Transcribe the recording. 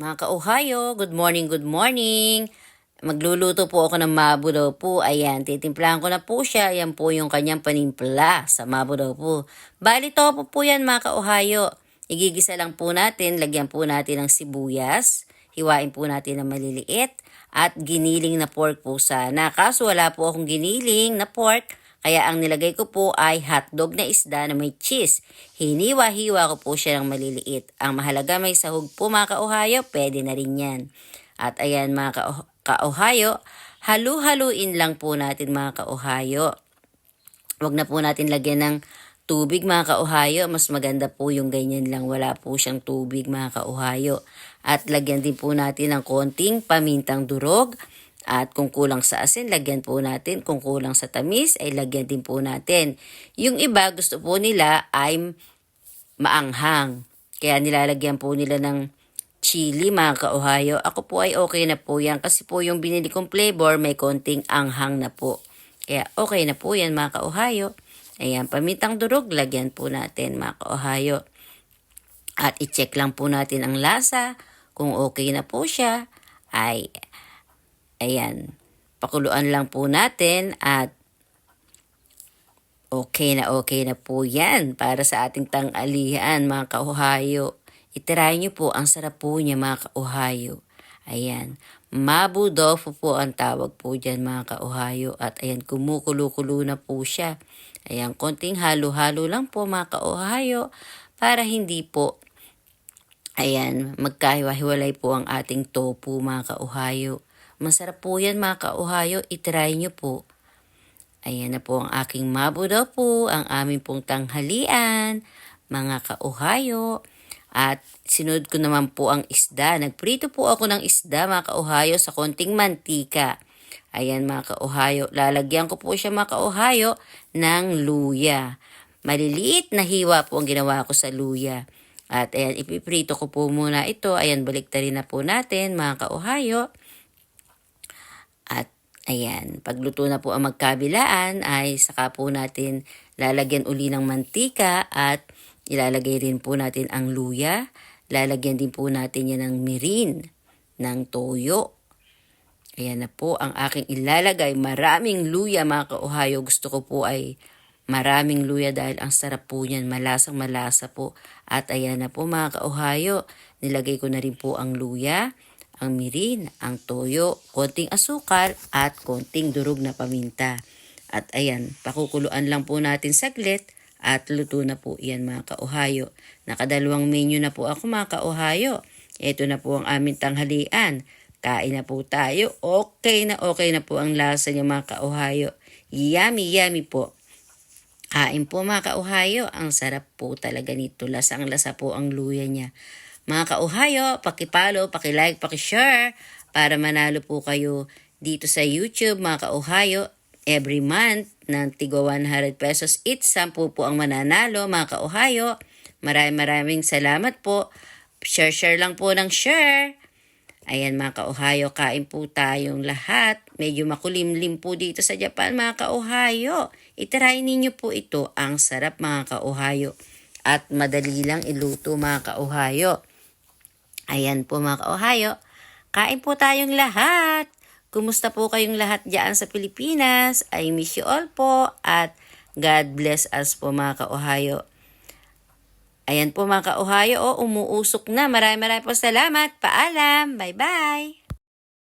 Mga ka-Ohio, good morning, good morning. Magluluto po ako ng mabo daw po. Ayan, titimplahan ko na po siya. Ayan po yung kanyang panimpla sa mabo daw po. Bali, topo po yan mga ka-Ohio. Igigisa lang po natin, lagyan po natin ng sibuyas. Hiwain po natin ng maliliit. At giniling na pork po sana. Kaso wala po akong giniling na pork. Kaya ang nilagay ko po ay hotdog na isda na may cheese. Hiniwa-hiwa ko po siya ng maliliit. Ang mahalaga may sahog po mga ka-Ohio, pwede na rin yan. At ayan mga ka-Ohio, halu-haluin lang po natin mga ka-Ohio. Huwag na po natin lagyan ng tubig mga ka-Ohio. Mas maganda po yung ganyan lang. Wala po siyang tubig mga ka-Ohio. At lagyan din po natin ng konting pamintang durog. At kung kulang sa asin, lagyan po natin. Kung kulang sa tamis, ay lagyan din po natin. Yung iba, gusto po nila ay maanghang. Kaya nilalagyan po nila ng chili mga ka-Ohio. Ako po ay okay na po yan. Kasi po yung binili kong flavor, may konting anghang na po. Kaya okay na po yan mga ka-Ohio. Ayan, pamintang durog, lagyan po natin mga ka-Ohio. At i-check lang po natin ang lasa. Kung okay na po siya, ay ayan, pakuluan lang po natin at okay na po yan para sa ating tang-alihan mga ka-Ohio. Itry nyo po, ang sarap po niya mga ka-Ohio. Ayan, mabu tofu po ang tawag po dyan mga ka-Ohio. At ayan, kumukulo-kulo na po siya. Ayan, konting halo-halo lang po mga ka-Ohio para hindi po, ayan, magkahiwa-hiwalay po ang ating tofu mga ka-Ohio. Masarap po yan mga ka-Ohio, itry nyo po. Ayan na po ang aking mabo daw po, ang aming pong tanghalian, mga ka-Ohio. At sinunod ko naman po ang isda. Nagprito po ako ng isda mga ka-Ohio sa konting mantika. Ayan mga ka-Ohio, lalagyan ko po siya mga ka-Ohio ng luya. Maliliit na hiwa po ang ginawa ko sa luya. At ayan, ipiprito ko po muna ito. Ayan, baliktarin na po natin mga ka-Ohio. At ayan, pagluto na po ang magkabilaan ay saka po natin lalagyan uli ng mantika at ilalagay rin po natin ang luya. Lalagyan din po natin yan ng mirin, ng toyo. Ayan na po ang aking ilalagay. Maraming luya mga ka-Ohio. Gusto ko po ay maraming luya dahil ang sarap po niyan. Malasang malasa po. At ayan na po mga ka-Ohio. Nilagay ko na rin po ang luya, ang mirin, ang toyo, konting asukal at konting durog na paminta. At ayan, pakukuluan lang po natin saglit at luto na po yan mga ka-Ohio. Nakadalawang menu na po ako mga ka-Ohio. Ito na po ang aming tanghalian. Kain na po tayo. Okay na po ang lasa niya mga ka-Ohio. Yummy, yummy po. Kain po mga ka-Ohio. Ang sarap po talaga nito. Lasang-lasa po ang luya niya. Mga ka-Ohio, pakipollow, pakilike, pakishare para manalo po kayo dito sa YouTube mga ka-Ohio. Every month ng tigwa 100 pesos each, 10 po ang mananalo mga ka-Ohio. Maraming salamat po. Share lang po ng share. Ayan mga ka-Ohio, kain po tayong lahat. Medyo makulimlim po dito sa Japan mga ka-Ohio. Itry ninyo po ito. Ang sarap mga ka-Ohio. At madali lang iluto mga ka-Ohio. Ayan po mga ka-Ohio, kain po tayong lahat. Kumusta po kayong lahat dyan sa Pilipinas? I miss you all po at God bless us po mga ka-Ohio. Ayan po mga ka-Ohio, umuusok na. Maraming po salamat. Paalam. Bye-bye.